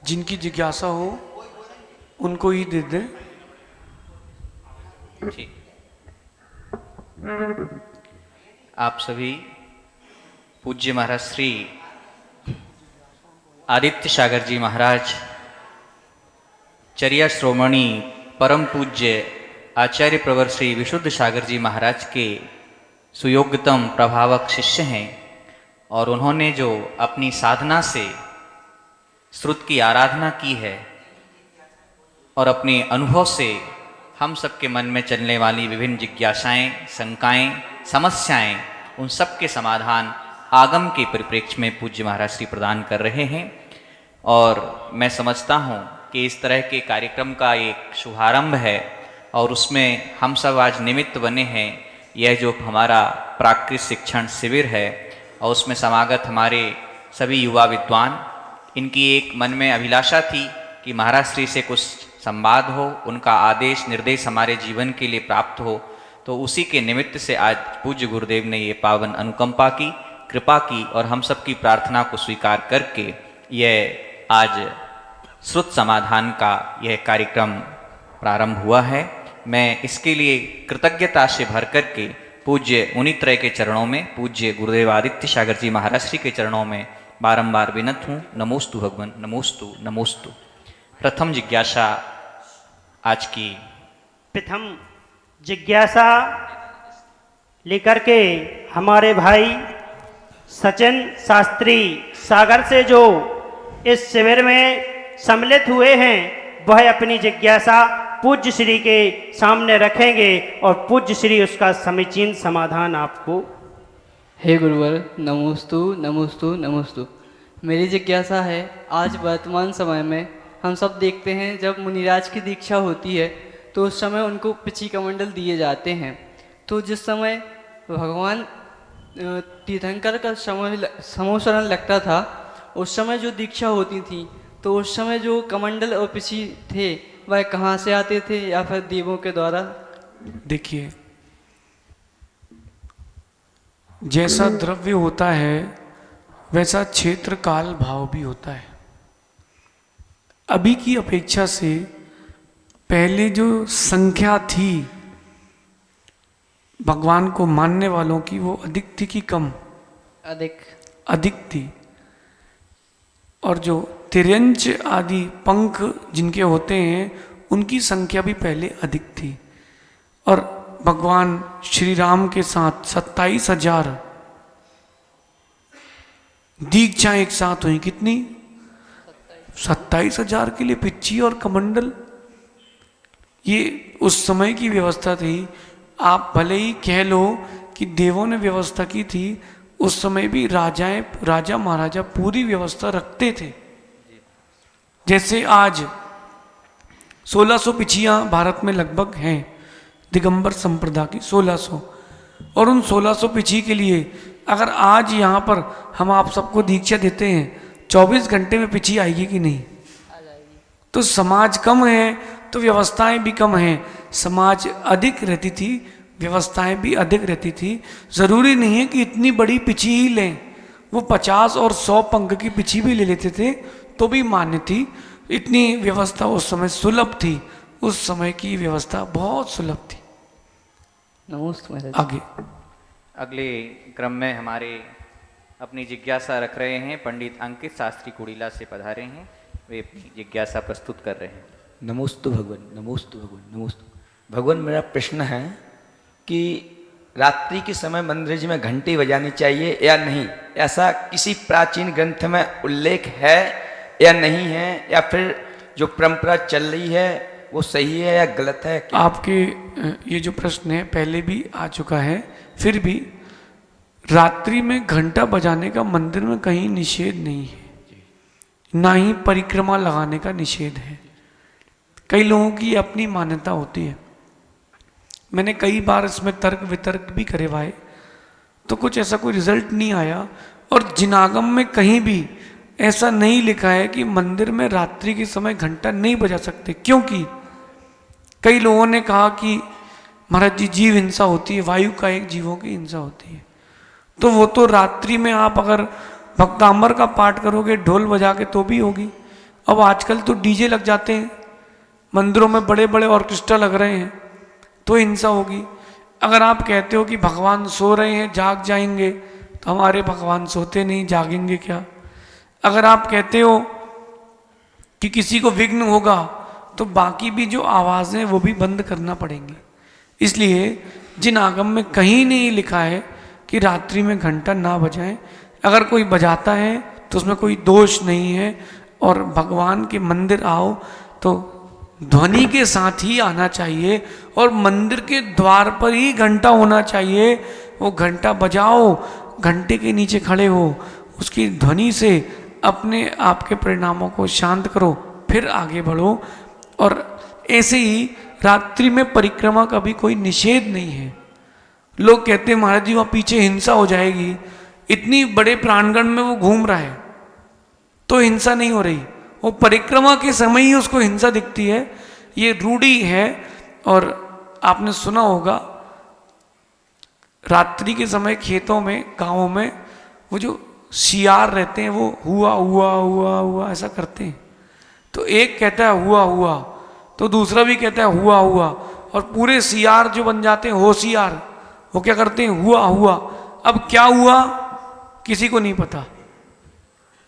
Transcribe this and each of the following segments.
जिनकी जिज्ञासा हो उनको ही दे दें। ठीक। आप सभी पूज्य महाराज श्री आदित्य सागर जी महाराज, चर्या श्रोमणी परम पूज्य आचार्य प्रवर श्री विशुद्ध सागर जी महाराज के सुयोग्यतम प्रभावक शिष्य हैं और उन्होंने जो अपनी साधना से श्रुत की आराधना की है और अपने अनुभव से हम सबके मन में चलने वाली विभिन्न जिज्ञासाएं, शंकाएं, समस्याएं, उन सब के समाधान आगम के परिप्रेक्ष्य में पूज्य महाराज श्री प्रदान कर रहे हैं। और मैं समझता हूँ कि इस तरह के कार्यक्रम का एक शुभारंभ है और उसमें हम सब आज निमित्त बने हैं। यह जो हमारा प्राकृतिक शिक्षण शिविर है और उसमें समागत हमारे सभी युवा विद्वान, इनकी एक मन में अभिलाषा थी कि महाराज श्री से कुछ संवाद हो, उनका आदेश निर्देश हमारे जीवन के लिए प्राप्त हो। तो उसी के निमित्त से आज पूज्य गुरुदेव ने ये पावन अनुकंपा की, कृपा की और हम सबकी प्रार्थना को स्वीकार करके यह आज श्रुत समाधान का यह कार्यक्रम प्रारंभ हुआ है। मैं इसके लिए कृतज्ञता से भर करके पूज्य मुनित्रय के चरणों में, पूज्य गुरुदेव आदित्य सागर जी महाराज श्री के चरणों में बारंबार विनत हूँ। नमोस्तु भगवान, नमोस्तु नमोस्तु। प्रथम जिज्ञासा आज की प्रथम जिज्ञासा लेकर के हमारे भाई सचिन शास्त्री सागर से जो इस शिविर में सम्मिलित हुए हैं, वह अपनी जिज्ञासा पूज्य श्री के सामने रखेंगे और पूज्य श्री उसका समीचीन समाधान आपको। हे गुरुवर, नमोस्तु नमोस्तु नमोस्तु। मेरी जिज्ञासा है, आज वर्तमान समय में हम सब देखते हैं जब मुनिराज की दीक्षा होती है तो उस समय उनको पिछी कमंडल दिए जाते हैं। तो जिस समय भगवान तीर्थंकर का समोशरण लगता था, उस समय जो दीक्षा होती थी, तो उस समय जो कमंडल और पिछी थे वह कहाँ से आते थे या फिर देवों के द्वारा? देखिए, जैसा द्रव्य होता है वैसा क्षेत्र काल भाव भी होता है। अभी की अपेक्षा से पहले जो संख्या थी भगवान को मानने वालों की, वो अधिक थी कि कम? अधिक थी। और जो तिर्यंच आदि पंख जिनके होते हैं उनकी संख्या भी पहले अधिक थी। और भगवान श्री राम के साथ 27,000 दीक्षाएं एक साथ हुई। कितनी? 27,000 के लिए पिच्ची और कमंडल। ये उस समय की व्यवस्था थी। आप भले ही कह लो कि देवों ने व्यवस्था की थी, उस समय भी राजा महाराजा पूरी व्यवस्था रखते थे। जैसे आज 1600 पिछियाँ भारत में लगभग हैं, दिगंबर संप्रदाय की 1600। और उन 1600 पिछी के लिए अगर आज यहाँ पर हम आप सबको दीक्षा देते हैं, 24 घंटे में पिछी आएगी कि नहीं? तो समाज कम है तो व्यवस्थाएं भी कम हैं। समाज अधिक रहती थी, व्यवस्थाएं भी अधिक रहती थी। ज़रूरी नहीं है कि इतनी बड़ी पिछी ही लें, वो 50 और 100 पंख की पिछी भी ले लेते थे तो भी मान्य थी। इतनी व्यवस्था उस समय सुलभ थी, उस समय की व्यवस्था बहुत सुलभ थी। नमस्ते। आगे अगले क्रम में हमारे अपनी जिज्ञासा रख रहे हैं पंडित अंकित शास्त्री कुड़ीला से पधारे हैं। वे अपनी जिज्ञासा प्रस्तुत कर रहे हैं। नमोस्तु भगवान, नमोस्तु भगवान, नमोस्तु भगवान। मेरा प्रश्न है कि रात्रि के समय मंदिर में घंटी बजानी चाहिए या नहीं? ऐसा किसी प्राचीन ग्रंथ में उल्लेख है या नहीं है, या फिर जो परंपरा चल रही है वो सही है या गलत है? आपके ये जो प्रश्न है पहले भी आ चुका है, फिर भी रात्रि में घंटा बजाने का मंदिर में कहीं निषेध नहीं है, ना ही परिक्रमा लगाने का निषेध है। कई लोगों की अपनी मान्यता होती है। मैंने कई बार इसमें तर्क वितर्क भी करवाए तो कुछ ऐसा कोई रिजल्ट नहीं आया। और जिनागम में कहीं भी ऐसा नहीं लिखा है कि मंदिर में रात्रि के समय घंटा नहीं बजा सकते। क्योंकि कई लोगों ने कहा कि महाराज जी जीव हिंसा होती है, वायु का एक जीवों की हिंसा होती है। तो वो तो रात्रि में आप अगर भक्तांबर का पाठ करोगे ढोल बजा के तो भी होगी, अब आजकल तो डीजे लग जाते हैं, मंदिरों में बड़े बड़े ऑर्केस्ट्रा लग रहे हैं, तो हिंसा होगी। अगर आप कहते हो कि भगवान सो रहे हैं जाग जाएंगे, तो हमारे भगवान सोते नहीं, जागेंगे क्या? अगर आप कहते हो कि किसी को विघ्न होगा, तो बाकी भी जो आवाज़ें वो भी बंद करना पड़ेंगी। इसलिए जिन आगम में कहीं नहीं लिखा है कि रात्रि में घंटा ना बजाएं, अगर कोई बजाता है तो उसमें कोई दोष नहीं है। और भगवान के मंदिर आओ तो ध्वनि के साथ ही आना चाहिए, और मंदिर के द्वार पर ही घंटा होना चाहिए। वो घंटा बजाओ, घंटे के नीचे खड़े हो, उसकी ध्वनि से अपने आप के परिणामों को शांत करो, फिर आगे बढ़ो। और ऐसे ही रात्रि में परिक्रमा का भी कोई निषेध नहीं है। लोग कहते हैं महाराज जी वहाँ पीछे हिंसा हो जाएगी, इतनी बड़े प्रांगण में वो घूम रहा है तो हिंसा नहीं हो रही, वो परिक्रमा के समय ही उसको हिंसा दिखती है। ये रूढ़ी है। और आपने सुना होगा रात्रि के समय खेतों में, गांवों में वो जो सियार रहते हैं वो हुआ हुआ हुआ हुआ ऐसा करते हैं। तो एक कहता है हुआ हुआ, तो दूसरा भी कहता है हुआ हुआ, और पूरे सियार जो बन जाते हैं होशियार, वो क्या करते हैं हुआ हुआ। अब क्या हुआ किसी को नहीं पता।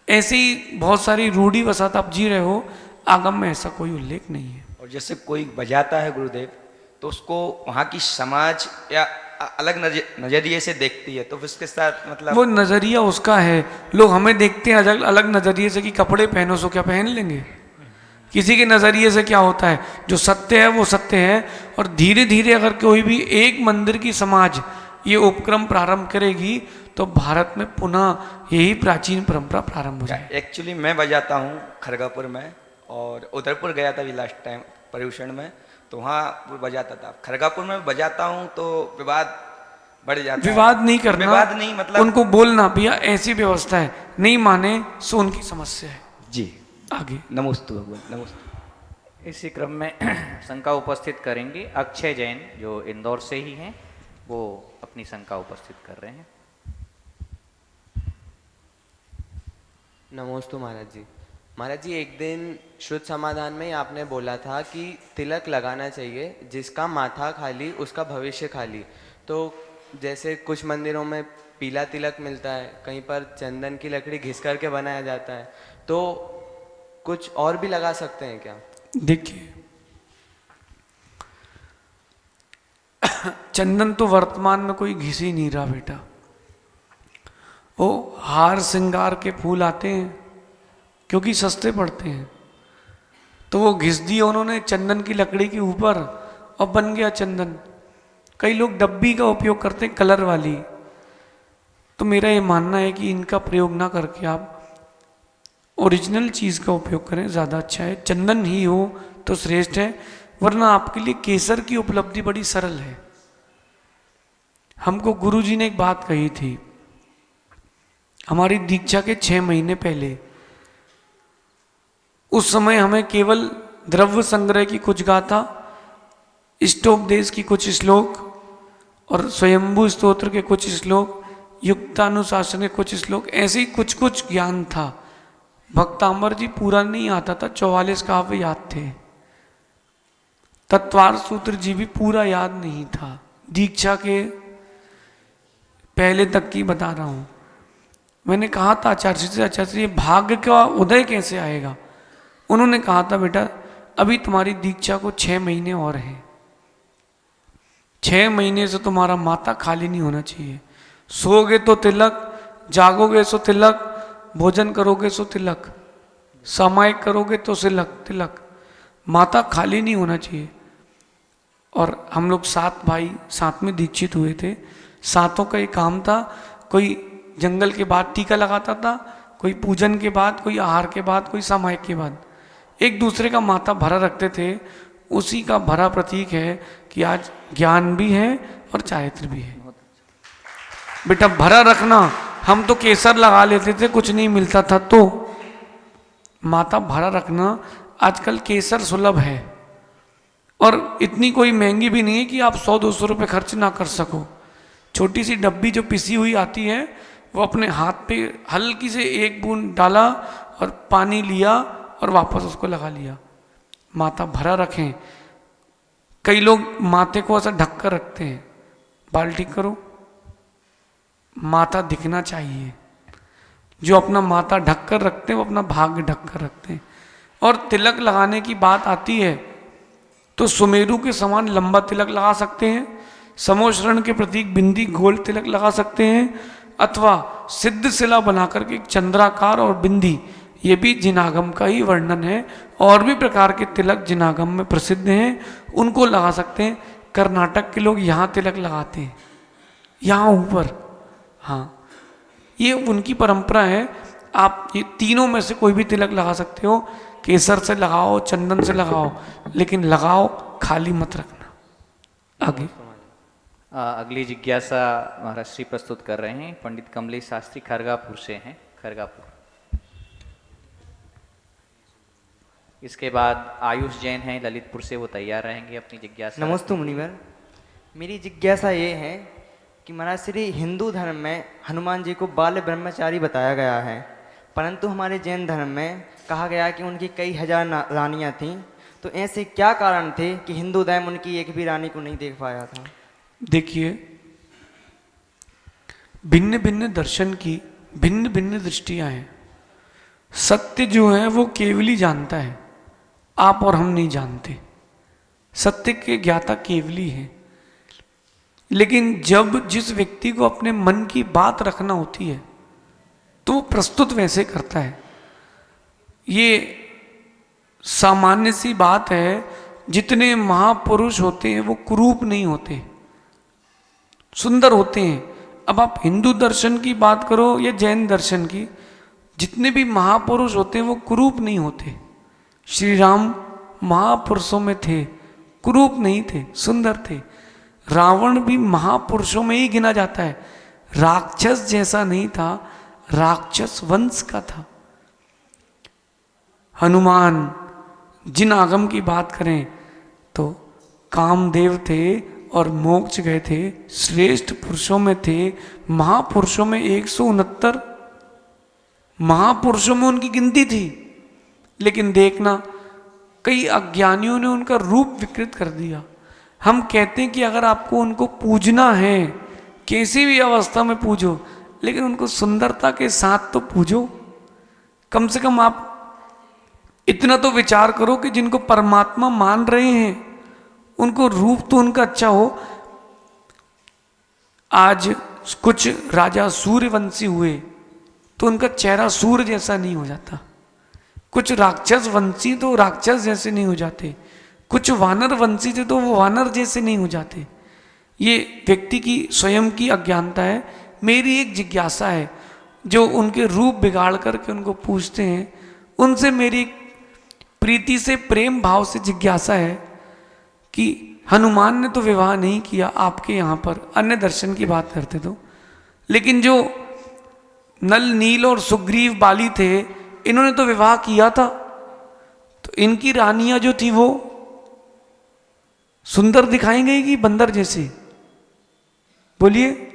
ऐसे ही बहुत सारी रूढ़ी वसात आप जी रहे हो, आगम में ऐसा कोई उल्लेख नहीं है। और जैसे कोई बजाता है गुरुदेव, तो उसको वहाँ की समाज या अलग नजरिए से देखती है, तो फिर उसके साथ मतलब वो नजरिया उसका है। लोग हमें देखते हैं अलग अलग नजरिए से कि कपड़े पहनो, सो क्या पहन लेंगे। किसी के नजरिए से क्या होता है, जो सत्य है वो सत्य है। और धीरे धीरे अगर कोई भी एक मंदिर की समाज ये उपक्रम प्रारंभ करेगी, तो भारत में पुनः यही प्राचीन परंपरा प्रारंभ हो जाए। एक्चुअली मैं बजाता हूँ खड़गापुर में, और उदयपुर गया था अभी लास्ट टाइम पर्यूषण में, तो वहाँ बजाता था। खड़गापुर में बजाता हूँ तो विवाद बढ़ जाता है। विवाद नहीं करना, विवाद नहीं, मतलब उनको बोलना भैया ऐसी व्यवस्था है, नहीं माने सो उनकी समस्या है। जी आगे नमोस्तु भगवान, नमोस्तु। इसी क्रम में शंका उपस्थित करेंगे अक्षय जैन, जो इंदौर से ही हैं, वो अपनी शंका उपस्थित कर रहे हैं। नमोस्तु महाराज जी। महाराज जी, एक दिन शुद्ध समाधान में आपने बोला था कि तिलक लगाना चाहिए, जिसका माथा खाली उसका भविष्य खाली। तो जैसे कुछ मंदिरों में पीला तिलक मिलता है, कहीं पर चंदन की लकड़ी घिस करके बनाया जाता है, तो कुछ और भी लगा सकते हैं क्या? देखिए चंदन तो वर्तमान में कोई घिस ही नहीं रहा बेटा। वो हार श्रृंगार के फूल आते हैं क्योंकि सस्ते पड़ते हैं, तो वो घिस दिया उन्होंने चंदन की लकड़ी के ऊपर और बन गया चंदन। कई लोग डब्बी का उपयोग करते हैं कलर वाली। तो मेरा ये मानना है कि इनका प्रयोग ना करके आप ओरिजिनल चीज़ का उपयोग करें, ज़्यादा अच्छा है। चंदन ही हो तो श्रेष्ठ है, वरना आपके लिए केसर की उपलब्धि बड़ी सरल है। हमको गुरुजी ने एक बात कही थी, हमारी दीक्षा के 6 महीने पहले। उस समय हमें केवल द्रव्य संग्रह की कुछ गाथा, इष्टोपदेश की कुछ श्लोक और स्वयंभू स्तोत्र के कुछ श्लोक, युक्तानुशासन के कुछ श्लोक, ऐसे ही कुछ कुछ ज्ञान था। भक्तांबर जी पूरा नहीं आता था, 44 काव्य याद थे। तत्वार सूत्र जी भी पूरा याद नहीं था। दीक्षा के पहले तक की बता रहा हूं। मैंने कहा था आचार्य से, आचार्य भाग्य का उदय कैसे आएगा? उन्होंने कहा था बेटा अभी तुम्हारी दीक्षा को 6 महीने और हैं, 6 महीने से तुम्हारा माथा खाली नहीं होना चाहिए। सोओगे तो तिलक, जागोगे सो तिलक, भोजन करोगे सो तिलक, सामायिक करोगे तो तिलक, माथा खाली नहीं होना चाहिए। और हम लोग 7 भाई साथ में दीक्षित हुए थे। सातों का एक काम था, कोई जंगल के बाद टीका लगाता था, कोई पूजन के बाद, कोई आहार के बाद, कोई सामायिक के बाद। एक दूसरे का माथा भरा रखते थे। उसी का भरा प्रतीक है कि आज ज्ञान भी है और चारित्र भी है। बेटा भरा रखना, हम तो केसर लगा लेते थे, कुछ नहीं मिलता था, तो माथा भरा रखना। आजकल केसर सुलभ है और इतनी कोई महंगी भी नहीं है कि आप 100-200 रुपये खर्च ना कर सको। छोटी सी डब्बी जो पिसी हुई आती है, वो अपने हाथ पे हल्की से 1 बूंद डाला और पानी लिया और वापस उसको लगा लिया। माथा भरा रखें। कई लोग माथे को ऐसा ढक कर रखते हैं, बाल ठीक करो, माथा दिखना चाहिए। जो अपना माथा ढक कर रखते हैं वो अपना भाग्य ढक कर रखते हैं। और तिलक लगाने की बात आती है तो सुमेरु के समान लंबा तिलक लगा सकते हैं, समोशरण के प्रतीक बिंदी गोल तिलक लगा सकते हैं, अथवा सिद्ध शिला बनाकर के चंद्राकार और बिंदी, ये भी जिनागम का ही वर्णन है। और भी प्रकार के तिलक जिनागम में प्रसिद्ध हैं, उनको लगा सकते हैं। कर्नाटक के लोग यहाँ तिलक लगाते हैं, यहाँ ऊपर। हाँ, ये उनकी परंपरा है। आप ये तीनों में से कोई भी तिलक लगा सकते हो, केसर से लगाओ, चंदन से लगाओ, लेकिन लगाओ, खाली मत रखना। आगे अगली जिज्ञासा महाराज श्री प्रस्तुत कर रहे हैं। पंडित कमलेश शास्त्री खरगापुर से हैं, खरगापुर। इसके बाद आयुष जैन हैं ललितपुर से, वो तैयार रहेंगे अपनी जिज्ञासा। नमस्ते मुनिवर, मेरी जिज्ञासा ये है कि महाराज श्री हिंदू धर्म में हनुमान जी को बाल ब्रह्मचारी बताया गया है, परंतु हमारे जैन धर्म में कहा गया कि उनकी कई हजार रानियां थीं। तो ऐसे क्या कारण थे कि हिंदू धर्म उनकी एक भी रानी को नहीं देख पाया था? देखिए, भिन्न भिन्न दर्शन की भिन्न भिन्न दृष्टियां हैं। सत्य जो है वो केवली जानता है, आप और हम नहीं जानते। सत्य के ज्ञाता केवली है। लेकिन जब जिस व्यक्ति को अपने मन की बात रखना होती है तो वो प्रस्तुत वैसे करता है। ये सामान्य सी बात है। जितने महापुरुष होते हैं वो कुरूप नहीं होते, सुंदर होते हैं। अब आप हिंदू दर्शन की बात करो या जैन दर्शन की, जितने भी महापुरुष होते हैं वो कुरूप नहीं होते। श्री राम महापुरुषों में थे, कुरूप नहीं थे, सुंदर थे। रावण भी महापुरुषों में ही गिना जाता है, राक्षस जैसा नहीं था, राक्षस वंश का था। हनुमान, जिन आगम की बात करें तो कामदेव थे और मोक्ष गए थे, श्रेष्ठ पुरुषों में थे। महापुरुषों में 169 महापुरुषों में उनकी गिनती थी। लेकिन देखना, कई अज्ञानियों ने उनका रूप विकृत कर दिया। हम कहते हैं कि अगर आपको उनको पूजना है, किसी भी अवस्था में पूजो, लेकिन उनको सुंदरता के साथ तो पूजो। कम से कम आप इतना तो विचार करो कि जिनको परमात्मा मान रहे हैं उनको रूप तो उनका अच्छा हो। आज कुछ राजा सूर्यवंशी हुए तो उनका चेहरा सूर्य जैसा नहीं हो जाता। कुछ राक्षस वंशी तो राक्षस जैसे नहीं हो जाते। कुछ वानर वंशी थे तो वो वानर जैसे नहीं हो जाते। ये व्यक्ति की स्वयं की अज्ञानता है। मेरी एक जिज्ञासा है, जो उनके रूप बिगाड़ करके उनको पूछते हैं, उनसे मेरी प्रीति से, प्रेम भाव से जिज्ञासा है कि हनुमान ने तो विवाह नहीं किया आपके यहाँ पर, अन्य दर्शन की बात करते तो, लेकिन जो नल, नील और सुग्रीव बाली थे, इन्होंने तो विवाह किया था। तो इनकी रानियां जो थी वो सुंदर दिखाई गई कि बंदर जैसी? बोलिए,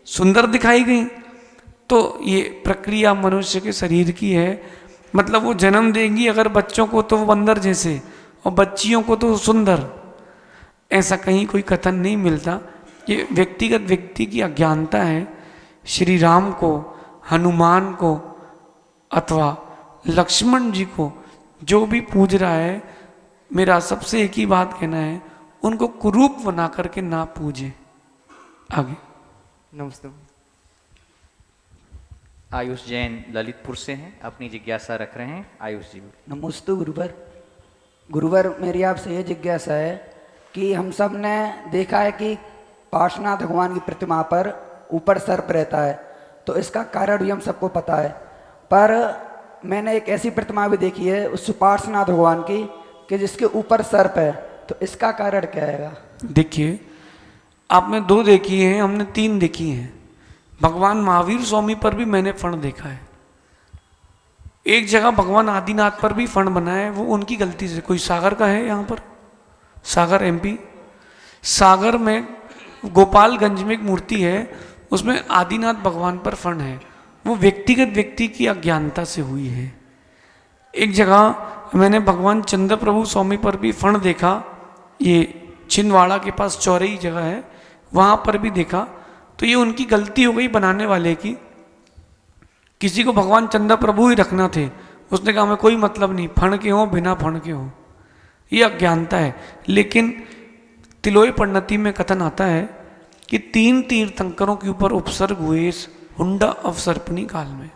सुंदर दिखाई गई। तो ये प्रक्रिया मनुष्य के शरीर की है। मतलब वो जन्म देंगी अगर बच्चों को तो वो बंदर जैसे, और बच्चियों को तो सुंदर। ऐसा कहीं कोई कथन नहीं मिलता। ये व्यक्तिगत व्यक्ति की अज्ञानता है। श्री राम को, हनुमान को अथवा लक्ष्मण जी को जो भी पूज रहा है, मेरा सबसे एक ही बात कहना है, उनको कुरूप बना करके ना पूजे। आगे नमस्ते। आयुष जैन ललितपुर से हैं, अपनी जिज्ञासा रख रहे हैं। आयुष जी। नमस्ते गुरुवर। गुरुवर, मेरी आपसे ये जिज्ञासा है कि हम सब ने देखा है कि पार्श्वनाथ भगवान की प्रतिमा पर ऊपर सर्प रहता है, तो इसका कारण भी हम सबको पता है। पर मैंने एक ऐसी प्रतिमा भी देखी है उस पार्श्वनाथ भगवान की कि जिसके ऊपर सर्प है, तो इसका कारण क्या है? देखिए, आपने 2 देखी हैं, हमने 3 देखी हैं। भगवान महावीर स्वामी पर भी मैंने फण देखा है। एक जगह भगवान आदिनाथ पर भी फण बना है, वो उनकी गलती से। कोई सागर का है यहाँ पर, सागर MP, सागर में गोपालगंज में एक मूर्ति है, उसमें आदिनाथ भगवान पर फण है। वो व्यक्तिगत व्यक्ति की अज्ञानता से हुई है। एक जगह मैंने भगवान चंद्र प्रभु स्वामी पर भी फण देखा, ये छिंदवाड़ा के पास चौरई जगह है, वहाँ पर भी देखा। तो ये उनकी गलती हो गई बनाने वाले की, किसी को भगवान चंद्र प्रभु ही रखना थे, उसने कहा हमें कोई मतलब नहीं, फण के हो बिना फण के हो, ये अज्ञानता है। लेकिन तिलोय परिणति में कथन आता है कि 3 तीर्थंकरों के ऊपर उपसर्ग हुए इस हुंडा अवसर्पणी काल में,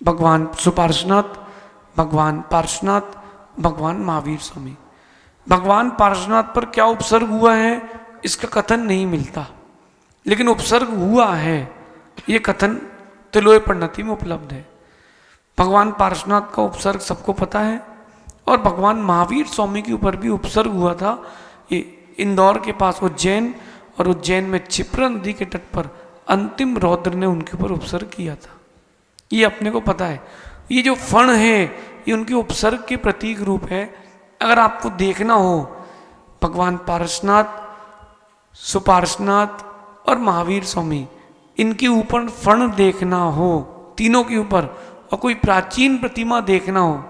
भगवान सुपार्श्वनाथ, भगवान पार्श्वनाथ, भगवान महावीर स्वामी। भगवान पार्श्वनाथ पर क्या उपसर्ग हुआ है इसका कथन नहीं मिलता, लेकिन उपसर्ग हुआ है ये कथन तिलोय परिणति में उपलब्ध है। भगवान पार्श्वनाथ का उपसर्ग सबको पता है, और भगवान महावीर स्वामी के ऊपर भी उपसर्ग हुआ था। ये इंदौर के पास उज्जैन, और उज्जैन में क्षिप्रा नदी के तट पर अंतिम रौद्र ने उनके ऊपर उपसर्ग किया था, ये अपने को पता है। ये जो फण है ये उनके उपसर्ग के प्रतीक रूप है। अगर आपको देखना हो भगवान पार्श्वनाथ, सुपार्श्वनाथ और महावीर स्वामी, इनके ऊपर फण देखना हो तीनों के ऊपर, और कोई प्राचीन प्रतिमा देखना हो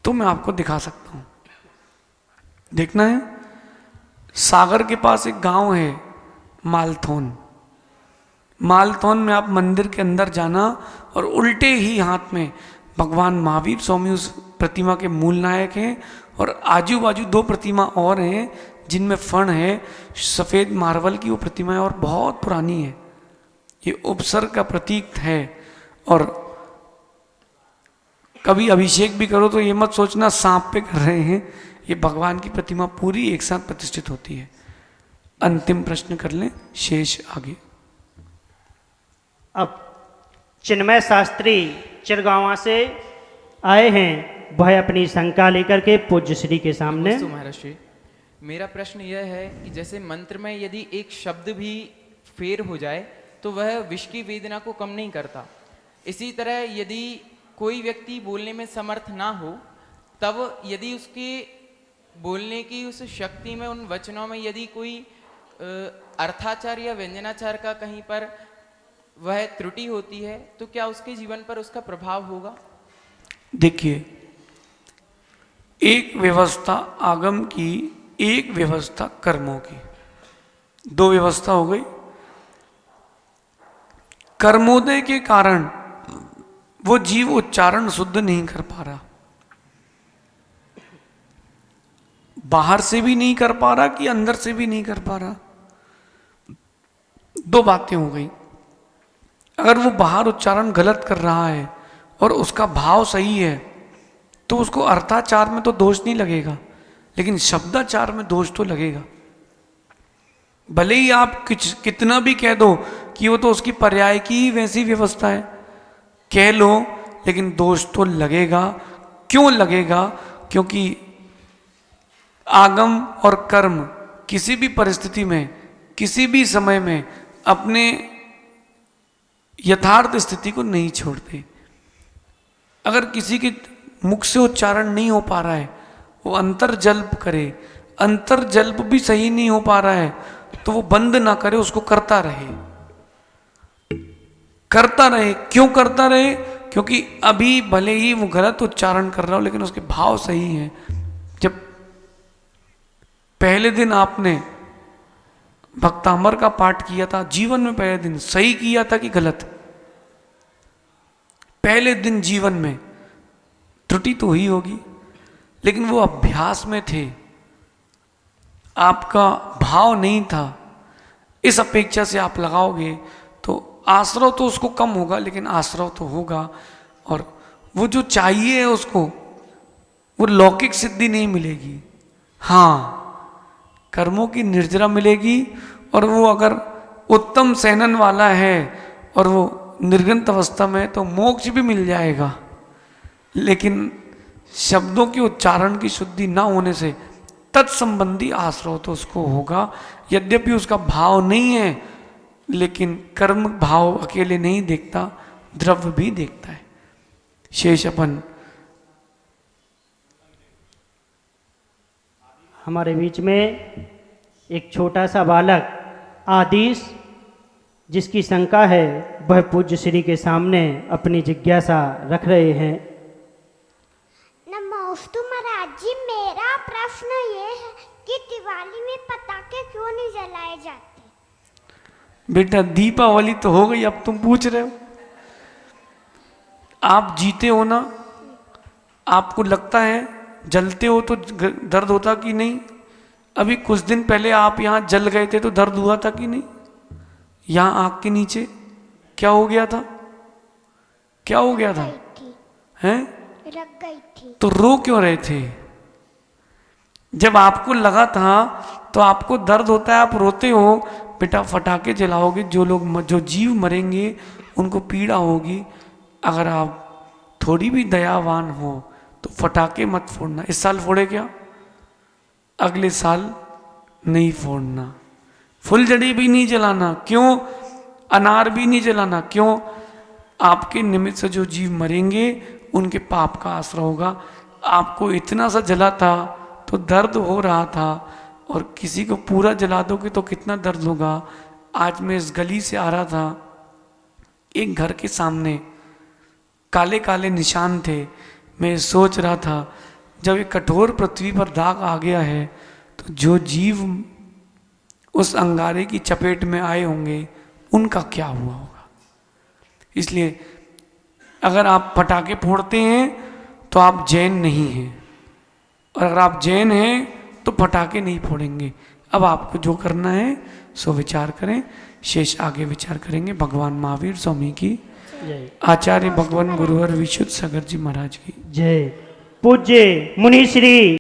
तो मैं आपको दिखा सकता हूं। देखना है, सागर के पास एक गांव है मालथोन। मालथोन में आप मंदिर के अंदर जाना, और उल्टे ही हाथ में भगवान महावीर स्वामी उस प्रतिमा के मूल नायक हैं, और आजू बाजू 2 प्रतिमा और हैं जिनमें फण है, सफ़ेद मार्बल की वो प्रतिमा है और बहुत पुरानी है। ये उपसर्ग का प्रतीक है। और कभी अभिषेक भी करो तो ये मत सोचना सांप पे कर रहे हैं, ये भगवान की प्रतिमा पूरी एक साथ प्रतिष्ठित होती है। अंतिम प्रश्न कर लें, शेष आगे। अब चिन्मय शास्त्री चिरगांवा से आए हैं, वह अपनी शंका लेकर के पूज्य श्री के सामने। नमस्ते महाराज श्री, मेरा प्रश्न यह है कि जैसे मंत्र में यदि एक शब्द भी फेर हो जाए तो वह विष की वेदना को कम नहीं करता, इसी तरह यदि कोई व्यक्ति बोलने में समर्थ ना हो, तब यदि उसके बोलने की उस शक्ति में, उन वचनों में यदि कोई अर्थाचार या व्यंजनाचार का कहीं पर वह त्रुटि होती है, तो क्या उसके जीवन पर उसका प्रभाव होगा? देखिए, एक व्यवस्था आगम की, एक व्यवस्था कर्मों की, 2 व्यवस्था हो गई। कर्मोदय के कारण वो जीव उच्चारण शुद्ध नहीं कर पा रहा, बाहर से भी नहीं कर पा रहा कि अंदर से भी नहीं कर पा रहा। 2 बातें हो गई। अगर वो बाहर उच्चारण गलत कर रहा है और उसका भाव सही है तो उसको अर्थाचार में तो दोष नहीं लगेगा, लेकिन शब्दाचार में दोष तो लगेगा। भले ही आप कितना भी कह दो कि वो तो उसकी पर्याय की ही वैसी व्यवस्था है, कह लो, लेकिन दोष तो लगेगा। क्यों लगेगा? क्योंकि आगम और कर्म किसी भी परिस्थिति में, किसी भी समय में अपने यथार्थ स्थिति को नहीं छोड़ते। अगर किसी के मुख से उच्चारण नहीं हो पा रहा है, वो अंतर्जल्प करे, अंतर्जल्प भी सही नहीं हो पा रहा है तो वो बंद ना करे, उसको करता रहे, करता रहे। क्यों करता रहे? क्योंकि अभी भले ही वो गलत उच्चारण कर रहा हो लेकिन उसके भाव सही हैं। जब पहले दिन आपने भक्तामर का पाठ किया था, जीवन में पहले दिन सही किया था कि गलत? पहले दिन जीवन में त्रुटि तो ही होगी, लेकिन वो अभ्यास में थे, आपका भाव नहीं था। इस अपेक्षा से आप लगाओगे तो आश्रव तो उसको कम होगा, लेकिन आश्रव तो होगा। और वो जो चाहिए है उसको, वो लौकिक सिद्धि नहीं मिलेगी, हाँ कर्मों की निर्जरा मिलेगी। और वो अगर उत्तम सेनन वाला है और वो निर्गंत अवस्था में तो मोक्ष भी मिल जाएगा, लेकिन शब्दों के उच्चारण की शुद्धि ना होने से तत्संबंधी आश्रव तो उसको होगा। यद्यपि उसका भाव नहीं है, लेकिन कर्म भाव अकेले नहीं देखता, द्रव्य भी देखता है। शेष अपन हमारे बीच में एक छोटा सा बालक आदिश, जिसकी शंका है, वह पूज्य श्री के सामने अपनी जिज्ञासा रख रहे हैं। नमस्ते महाराज जी, मेरा प्रश्न ये है कि दिवाली में पटाखे क्यों नहीं जलाए जाते? बेटा दीपावली तो हो गई, अब तुम पूछ रहे हो। आप जीते हो ना, आपको लगता है जलते हो तो दर्द होता कि नहीं? अभी कुछ दिन पहले आप यहाँ जल गए थे तो दर्द हुआ था कि नहीं? यहाँ आग के नीचे क्या हो गया था? क्या हो गया था? हैं? रख गई थी। तो रो क्यों रहे थे? जब आपको लगा था तो आपको दर्द होता है, आप रोते हो। बेटा पटाखे जलाओगे, जो जीव मरेंगे उनको पीड़ा होगी। अगर आप थोड़ी भी दयावान हो तो फटाके मत फोड़ना। इस साल फोड़े क्या? अगले साल नहीं फोड़ना। फुलझड़ी भी नहीं जलाना। क्यों? अनार भी नहीं जलाना। क्यों? आपके निमित्त से जो जीव मरेंगे उनके पाप का आसरा होगा। आपको इतना सा जला था तो दर्द हो रहा था, और किसी को पूरा जला दोगे तो कितना दर्द होगा। आज मैं इस गली से आ रहा था, एक घर के सामने काले काले निशान थे। मैं सोच रहा था जब एक कठोर पृथ्वी पर दाग आ गया है तो जो जीव उस अंगारे की चपेट में आए होंगे उनका क्या हुआ होगा। इसलिए अगर आप पटाखे फोड़ते हैं तो आप जैन नहीं हैं, और अगर आप जैन हैं तो पटाखे नहीं फोड़ेंगे। अब आपको जो करना है सो विचार करें, शेष आगे विचार करेंगे। भगवान महावीर स्वामी की जय। आचार्य भगवान गुरुवर विशुद्ध सागर जी महाराज की जय। पूज्य मुनि श्री